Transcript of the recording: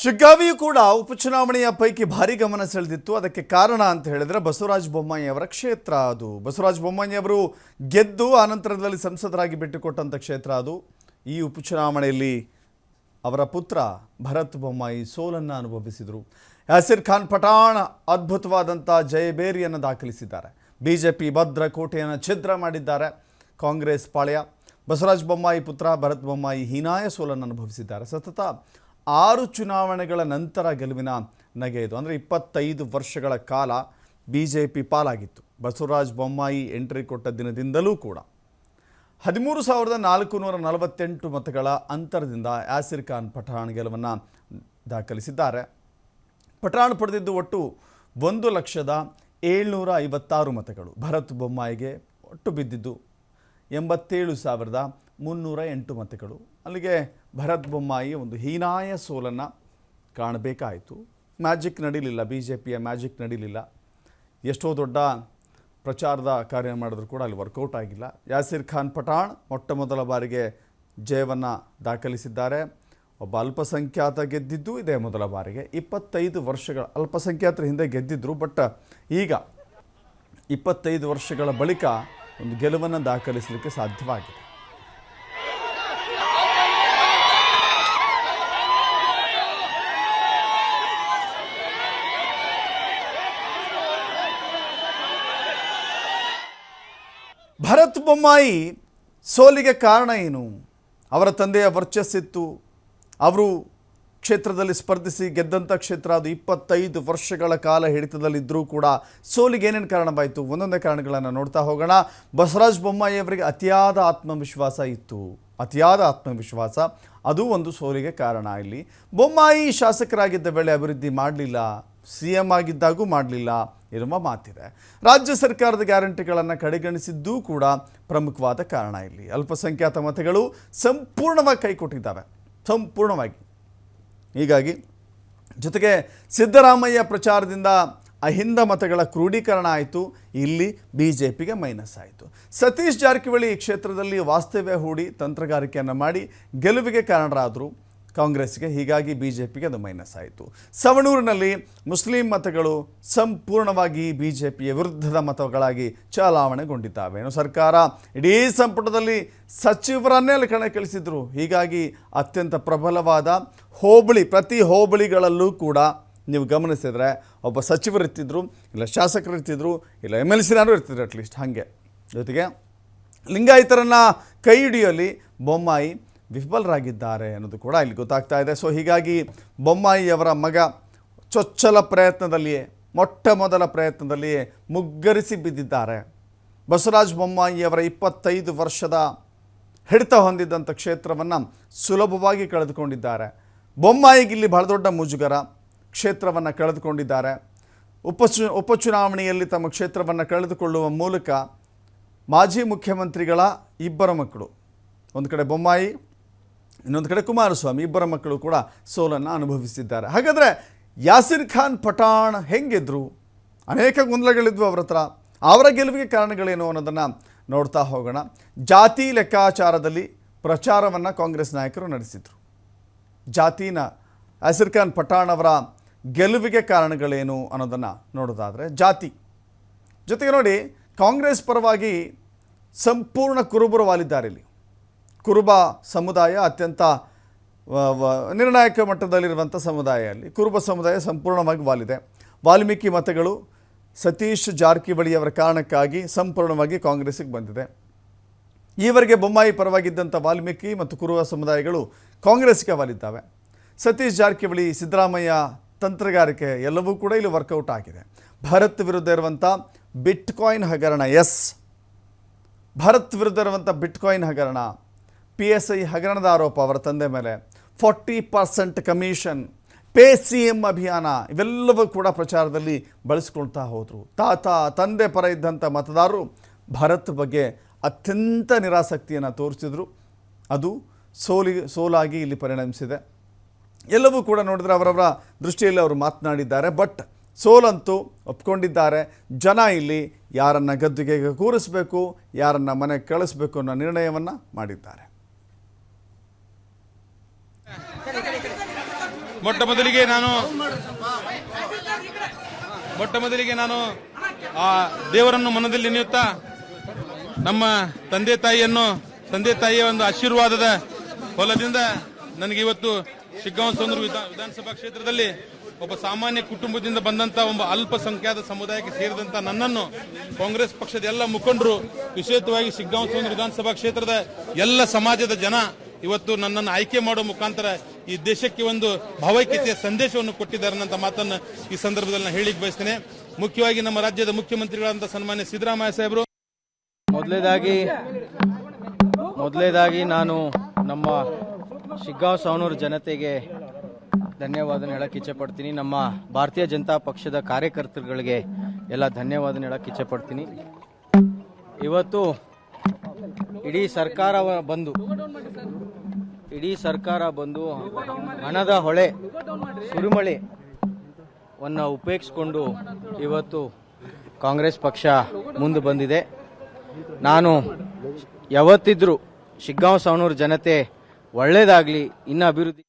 ಶಿಗ್ಗಾವಿಯೂ ಕೂಡ ಉಪಚುನಾವಣೆಯ ಪೈಕಿ ಭಾರಿ ಗಮನ ಸೆಳೆದಿತ್ತು. ಅದಕ್ಕೆ ಕಾರಣ ಅಂತ ಹೇಳಿದ್ರೆ ಬಸವರಾಜ ಬೊಮ್ಮಾಯಿ ಅವರ ಕ್ಷೇತ್ರ ಅದು. ಬಸವರಾಜ ಬೊಮ್ಮಾಯಿ ಅವರು ಗೆದ್ದು ಆನಂತರದಲ್ಲಿ ಸಂಸದರಾಗಿ ಬಿಟ್ಟುಕೊಟ್ಟಂಥ ಕ್ಷೇತ್ರ ಅದು. ಈ ಉಪಚುನಾವಣೆಯಲ್ಲಿ ಅವರ ಪುತ್ರ ಭರತ್ ಬೊಮ್ಮಾಯಿ ಸೋಲನ್ನು ಅನುಭವಿಸಿದರು. ಯಾಸಿರ್ ಖಾನ್ ಪಠಾಣ್ ಅದ್ಭುತವಾದಂಥ ಜಯಬೇರಿಯನ್ನು ದಾಖಲಿಸಿದ್ದಾರೆ. ಬಿಜೆಪಿ ಭದ್ರಕೋಟೆಯನ್ನು ಛಿದ್ರ ಮಾಡಿದ್ದಾರೆ ಕಾಂಗ್ರೆಸ್ ಪಾಳ್ಯ. ಬಸವರಾಜ ಬೊಮ್ಮಾಯಿ ಪುತ್ರ ಭರತ್ ಬೊಮ್ಮಾಯಿ ಹೀನಾಯ ಸೋಲನ್ನು ಅನುಭವಿಸಿದ್ದಾರೆ. ಸತತ 6 ಚುನಾವಣೆಗಳ ನಂತರ ಗೆಲುವಿನ ನಗೆ ಇದು. ಅಂದರೆ 25 ವರ್ಷಗಳ ಕಾಲ ಬಿಜೆಪಿ ಪಾಲಾಗಿತ್ತು. ಬಸವರಾಜ ಬೊಮ್ಮಾಯಿ ಎಂಟ್ರಿ ಕೊಟ್ಟ ದಿನದಿಂದಲೂ ಕೂಡ 13,448 ಮತಗಳ ಅಂತರದಿಂದ ಯಾಸಿರ್ ಖಾನ್ ಪಠಾಣ್ ಗೆಲುವನ್ನು ದಾಖಲಿಸಿದ್ದಾರೆ. ಪಠಾಣ್ ಪಡೆದಿದ್ದು ಒಟ್ಟು 1,756 ಮತಗಳು. ಭರತ್ ಬೊಮ್ಮಾಯಿಗೆ ಒಟ್ಟು ಬಿದ್ದಿದ್ದು 87,308 ಮತಗಳು. ಅಲ್ಲಿಗೆ ಭರತ್ ಬೊಮ್ಮಾಯಿ ಒಂದು ಹೀನಾಯ ಸೋಲನ್ನು ಕಾಣಬೇಕಾಯಿತು. ಮ್ಯಾಜಿಕ್ ನಡೀಲಿಲ್ಲ, ಬಿ ಜೆ ಪಿಯ ಮ್ಯಾಜಿಕ್ ನಡೀಲಿಲ್ಲ. ಎಷ್ಟೋ ದೊಡ್ಡ ಪ್ರಚಾರದ ಕಾರ್ಯ ಮಾಡಿದ್ರು ಕೂಡ ಅಲ್ಲಿ ವರ್ಕೌಟ್ ಆಗಿಲ್ಲ. ಯಾಸಿರ್ ಖಾನ್ ಪಠಾಣ್ ಮೊಟ್ಟ ಮೊದಲ ಬಾರಿಗೆ ಜಯವನ್ನು ದಾಖಲಿಸಿದ್ದಾರೆ. ಒಬ್ಬ ಅಲ್ಪಸಂಖ್ಯಾತ ಗೆದ್ದಿದ್ದು ಇದೇ ಮೊದಲ ಬಾರಿಗೆ. 25 ವರ್ಷಗಳ ಅಲ್ಪಸಂಖ್ಯಾತರ ಹಿಂದೆ ಗೆದ್ದಿದ್ರು. ಬಟ್ ಈಗ 25 ವರ್ಷಗಳ ಬಳಿಕ ಒಂದು ಗೆಲುವನ್ನು ದಾಖಲಿಸಲಿಕ್ಕೆ ಸಾಧ್ಯವಾಗಿದೆ. ಭರತ್ ಬೊಮ್ಮಾಯಿ ಸೋಲಿಗೆ ಕಾರಣ ಏನು? ಅವರ ತಂದೆಯ ವರ್ಚಸ್ಸಿತ್ತು. ಅವರು ಕ್ಷೇತ್ರದಲ್ಲಿ ಸ್ಪರ್ಧಿಸಿ ಗೆದ್ದಂಥ ಕ್ಷೇತ್ರ ಅದು. 25 ವರ್ಷಗಳ ಕಾಲ ಹಿಡಿತದಲ್ಲಿದ್ದರೂ ಕೂಡ ಸೋಲಿಗೆ ಏನೇನು ಕಾರಣವಾಯಿತು? ಒಂದೊಂದೇ ಕಾರಣಗಳನ್ನು ನೋಡ್ತಾ ಹೋಗೋಣ. ಬಸವರಾಜ ಬೊಮ್ಮಾಯಿ ಅವರಿಗೆ ಅತಿಯಾದ ಆತ್ಮವಿಶ್ವಾಸ ಇತ್ತು. ಅತಿಯಾದ ಆತ್ಮವಿಶ್ವಾಸ ಅದು ಒಂದು ಸೋಲಿಗೆ ಕಾರಣ. ಇಲ್ಲಿ ಬೊಮ್ಮಾಯಿ ಶಾಸಕರಾಗಿದ್ದ ವೇಳೆ ಅಭಿವೃದ್ಧಿ ಮಾಡಲಿಲ್ಲ, ಸಿ ಎಂ ಆಗಿದ್ದಾಗೂ ಮಾಡಲಿಲ್ಲ ಎನ್ನುವ ಮಾತಿದೆ. ರಾಜ್ಯ ಸರ್ಕಾರದ ಗ್ಯಾರಂಟಿಗಳನ್ನು ಕಡೆಗಣಿಸಿದ್ದೂ ಕೂಡ ಪ್ರಮುಖವಾದ ಕಾರಣ. ಇಲ್ಲಿ ಅಲ್ಪಸಂಖ್ಯಾತ ಮತಗಳು ಸಂಪೂರ್ಣವಾಗಿ ಕೈಕೊಟ್ಟಿದ್ದಾವೆ, ಸಂಪೂರ್ಣವಾಗಿ. ಹೀಗಾಗಿ ಜೊತೆಗೆ ಸಿದ್ದರಾಮಯ್ಯ ಪ್ರಚಾರದಿಂದ ಅಹಿಂದ ಮತಗಳ ಕ್ರೋಢೀಕರಣ ಆಯಿತು. ಇಲ್ಲಿ ಬಿ ಜೆ ಪಿಗೆ ಮೈನಸ್ ಆಯಿತು. ಸತೀಶ್ ಜಾರಕಿಹೊಳಿ ಈ ಕ್ಷೇತ್ರದಲ್ಲಿ ವಾಸ್ತವ್ಯ ಹೂಡಿ ತಂತ್ರಗಾರಿಕೆಯನ್ನು ಮಾಡಿ ಗೆಲುವಿಗೆ ಕಾರಣರಾದರು ಕಾಂಗ್ರೆಸ್ಗೆ. ಹೀಗಾಗಿ ಬಿ ಜೆ ಪಿಗೆ ಅದು ಮೈನಸ್ ಆಯಿತು. ಸವಣೂರಿನಲ್ಲಿ ಮುಸ್ಲಿಂ ಮತಗಳು ಸಂಪೂರ್ಣವಾಗಿ ಬಿ ಜೆ ಪಿಯ ವಿರುದ್ಧದ ಮತಗಳಾಗಿ ಚಲಾವಣೆಗೊಂಡಿದ್ದಾವೆ. ಏನು ಸರ್ಕಾರ ಇಡೀ ಸಂಪುಟದಲ್ಲಿ ಸಚಿವರನ್ನೇ ಅಲ್ಲಿ ಕಳಿಸಿದ್ರು. ಹೀಗಾಗಿ ಅತ್ಯಂತ ಪ್ರಬಲವಾದ ಹೋಬಳಿ, ಪ್ರತಿ ಹೋಬಳಿಗಳಲ್ಲೂ ಕೂಡ ನೀವು ಗಮನಿಸಿದರೆ ಒಬ್ಬ ಸಚಿವರು ಇರ್ತಿದ್ರು, ಇಲ್ಲ ಶಾಸಕರು ಇರ್ತಿದ್ರು, ಇಲ್ಲ MLCನಾರು ಇರ್ತಿದ್ರು ಅಟ್ಲೀಸ್ಟ್. ಹಾಗೆ ಜೊತೆಗೆ ಲಿಂಗಾಯತರನ್ನು ಕೈ ಹಿಡಿಯುವಲ್ಲಿ ಬೊಮ್ಮಾಯಿ ವಿಫಲರಾಗಿದ್ದಾರೆ ಅನ್ನೋದು ಕೂಡ ಇಲ್ಲಿ ಗೊತ್ತಾಗ್ತಾ ಇದೆ. ಸೊ ಹೀಗಾಗಿ ಬೊಮ್ಮಾಯಿಯವರ ಮಗ ಚೊಚ್ಚಲ ಪ್ರಯತ್ನದಲ್ಲಿಯೇ, ಮೊಟ್ಟ ಮೊದಲ ಪ್ರಯತ್ನದಲ್ಲಿಯೇ ಮುಗ್ಗರಿಸಿ ಬಿದ್ದಿದ್ದಾರೆ. ಬಸವರಾಜ ಬೊಮ್ಮಾಯಿಯವರ 25 ವರ್ಷದ ಹಿಡಿತ ಹೊಂದಿದ್ದಂಥ ಕ್ಷೇತ್ರವನ್ನು ಸುಲಭವಾಗಿ ಕಳೆದುಕೊಂಡಿದ್ದಾರೆ. ಬೊಮ್ಮಾಯಿಗಿಲ್ಲಿ ಬಹಳ ದೊಡ್ಡ ಮುಜುಗರ. ಕ್ಷೇತ್ರವನ್ನು ಕಳೆದುಕೊಂಡಿದ್ದಾರೆ. ಉಪಚುನಾವಣೆಯಲ್ಲಿ ತಮ್ಮ ಕ್ಷೇತ್ರವನ್ನು ಕಳೆದುಕೊಳ್ಳುವ ಮೂಲಕ ಮಾಜಿ ಮುಖ್ಯಮಂತ್ರಿಗಳ 2 ಮಕ್ಕಳು, ಒಂದು ಕಡೆ ಬೊಮ್ಮಾಯಿ, ಇನ್ನೊಂದು ಕಡೆ ಕುಮಾರಸ್ವಾಮಿ, 2 ಮಕ್ಕಳು ಕೂಡ ಸೋಲನ್ನು ಅನುಭವಿಸಿದ್ದಾರೆ. ಹಾಗಾದರೆ ಯಾಸಿರ್ ಖಾನ್ ಪಠಾಣ್ ಹೆಂಗಿದ್ರು? ಅನೇಕ ಗೊಂದಲಗಳಿದ್ವು ಅವರ ಹತ್ರ. ಅವರ ಗೆಲುವಿಗೆ ಕಾರಣಗಳೇನು ಅನ್ನೋದನ್ನು ನೋಡ್ತಾ ಹೋಗೋಣ. ಜಾತಿ ಲೆಕ್ಕಾಚಾರದಲ್ಲಿ ಪ್ರಚಾರವನ್ನು ಕಾಂಗ್ರೆಸ್ ನಾಯಕರು ನಡೆಸಿದರು. ಜಾತಿನ ಯಾಸಿರ್ ಖಾನ್ ಪಠಾಣ್ ಅವರ ಗೆಲುವಿಗೆ ಕಾರಣಗಳೇನು ಅನ್ನೋದನ್ನು ನೋಡೋದಾದರೆ, ಜಾತಿ ಜೊತೆಗೆ ನೋಡಿ, ಕಾಂಗ್ರೆಸ್ ಪರವಾಗಿ ಸಂಪೂರ್ಣ ಕುರುಬರು ವಾಲಿದ್ದಾರೆ. ಇಲ್ಲಿ ಕುರುಬ ಸಮುದಾಯ ಅತ್ಯಂತ ನಿರ್ಣಾಯಕ ಮಟ್ಟದಲ್ಲಿರುವಂಥ ಸಮುದಾಯ. ಅಲ್ಲಿ ಕುರುಬ ಸಮುದಾಯ ಸಂಪೂರ್ಣವಾಗಿ ವಾಲಿದೆ. ವಾಲ್ಮೀಕಿ ಮತಗಳು ಸತೀಶ್ ಜಾರಕಿಹೊಳಿಯವರ ಕಾರಣಕ್ಕಾಗಿ ಸಂಪೂರ್ಣವಾಗಿ ಕಾಂಗ್ರೆಸ್ಸಿಗೆ ಬಂದಿದೆ. ಈವರೆಗೆ ಬೊಮ್ಮಾಯಿ ಪರವಾಗಿದ್ದಂಥ ವಾಲ್ಮೀಕಿ ಮತ್ತು ಕುರುಬ ಸಮುದಾಯಗಳು ಕಾಂಗ್ರೆಸ್ಗೆ ವಾಲಿದ್ದಾವೆ. ಸತೀಶ್ ಜಾರಕಿಹೊಳಿ, ಸಿದ್ದರಾಮಯ್ಯ ತಂತ್ರಗಾರಿಕೆ ಎಲ್ಲವೂ ಕೂಡ ಇಲ್ಲಿ ವರ್ಕೌಟ್ ಆಗಿದೆ. ಭರತ್ ವಿರುದ್ಧ ಇರುವಂಥ ಬಿಟ್ಕಾಯಿನ್ ಹಗರಣ, ಭರತ್ ವಿರುದ್ಧ ಇರುವಂಥ ಬಿಟ್ಕಾಯಿನ್ ಹಗರಣ, PSI ಹಗರಣದ ಆರೋಪ ಅವರ ತಂದೆ ಮೇಲೆ, 40% ಕಮಿಷನ್, ಪೇ CM ಅಭಿಯಾನ, ಇವೆಲ್ಲವೂ ಕೂಡ ಪ್ರಚಾರದಲ್ಲಿ ಬಳಸ್ಕೊಳ್ತಾ ಹೋದರು. ತಂದೆ ಪರ ಇದ್ದಂಥ ಮತದಾರರು ಭರತ್ ಬಗ್ಗೆ ಅತ್ಯಂತ ನಿರಾಸಕ್ತಿಯನ್ನು ತೋರಿಸಿದರು. ಅದು ಸೋಲಾಗಿ ಇಲ್ಲಿ ಪರಿಣಮಿಸಿದೆ. ಎಲ್ಲವೂ ಕೂಡ ನೋಡಿದರೆ ಅವರವರ ದೃಷ್ಟಿಯಲ್ಲಿ ಅವರು ಮಾತನಾಡಿದ್ದಾರೆ. ಬಟ್ ಸೋಲಂತೂ ಒಪ್ಕೊಂಡಿದ್ದಾರೆ. ಜನ ಇಲ್ಲಿ ಯಾರನ್ನು ಗದ್ದುಗೆ ಕೂರಿಸಬೇಕು, ಯಾರನ್ನು ಮನೆಗೆ ಕಳಿಸ್ಬೇಕು ಅನ್ನೋ ನಿರ್ಣಯವನ್ನು ಮಾಡಿದ್ದಾರೆ. ಮೊಟ್ಟ ಮೊದಲಿಗೆ ನಾನು ಆ ದೇವರನ್ನು ಮನದಲ್ಲಿ ನೆನೆಯುತ್ತಾ ನಮ್ಮ ತಂದೆ ತಾಯಿಯ ಒಂದು ಆಶೀರ್ವಾದದ ಹೊಲದಿಂದ ನನಗೆ ಇವತ್ತು ಶಿಗ್ಗಾಂವ ಸೋಂದೂರು ವಿಧಾನಸಭಾ ಕ್ಷೇತ್ರದಲ್ಲಿ ಒಬ್ಬ ಸಾಮಾನ್ಯ ಕುಟುಂಬದಿಂದ ಬಂದಂತ ಒಬ್ಬ ಅಲ್ಪಸಂಖ್ಯಾತ ಸಮುದಾಯಕ್ಕೆ ಸೇರಿದಂತ ನನ್ನನ್ನು ಕಾಂಗ್ರೆಸ್ ಪಕ್ಷದ ಎಲ್ಲ ಮುಖಂಡರು, ವಿಶೇಷವಾಗಿ ಶಿಗ್ಗಾಂವ ಸೋಂದೂರು ವಿಧಾನಸಭಾ ಕ್ಷೇತ್ರದ ಎಲ್ಲ ಸಮಾಜದ ಜನ ಇವತ್ತು ನನ್ನನ್ನು ಆಯ್ಕೆ ಮಾಡುವ ಮುಖಾಂತರ ಈ ದೇಶಕ್ಕೆ ಒಂದು ಭಾವೈಕ್ಯತೆಯ ಸಂದೇಶವನ್ನು ಕೊಟ್ಟಿದ್ದಾರೆ ಅಂತ ಮಾತನ್ನು ಈ ಸಂದರ್ಭದಲ್ಲಿ ನಾನು ಹೇಳಿಕ್ ಬಯಸ್ತೇನೆ. ಮುಖ್ಯವಾಗಿ ನಮ್ಮ ರಾಜ್ಯದ ಮುಖ್ಯಮಂತ್ರಿಗಳಾದಂತಹ ಸನ್ಮಾನ್ಯ ಸಿದ್ದರಾಮಯ್ಯ ಸಾಹೇಬರು, ಮೊದಲೇದಾಗಿ ನಾನು ನಮ್ಮ ಶಿಗ್ಗಾಂವ ಸವಣೂರು ಜನತೆಗೆ ಧನ್ಯವಾದ ಹೇಳಕ್ಕೆ ಇಚ್ಛೆ ಪಡ್ತೀನಿ. ನಮ್ಮ ಭಾರತೀಯ ಜನತಾ ಪಕ್ಷದ ಕಾರ್ಯಕರ್ತರುಗಳಿಗೆ ಎಲ್ಲ ಧನ್ಯವಾದ ಹೇಳಕ್ಕೆ ಇಚ್ಛೆ ಪಡ್ತೀನಿ. ಇವತ್ತು ಇಡೀ ಸರ್ಕಾರ ಬಂದು ಹಣದ ಹೊಳೆ ಸುರಿಮಳೆಯನ್ನು ಉಪೇಕ್ಷಿಸಿಕೊಂಡು ಇವತ್ತು ಕಾಂಗ್ರೆಸ್ ಪಕ್ಷ ಮುಂದೆ ಬಂದಿದೆ. ನಾನು ಯಾವತ್ತಿದ್ರೂ ಶಿಗ್ಗಾಂವ ಸವಣೂರು ಜನತೆ ಒಳ್ಳೇದಾಗ್ಲಿ, ಇನ್ನು ಅಭಿವೃದ್ಧಿ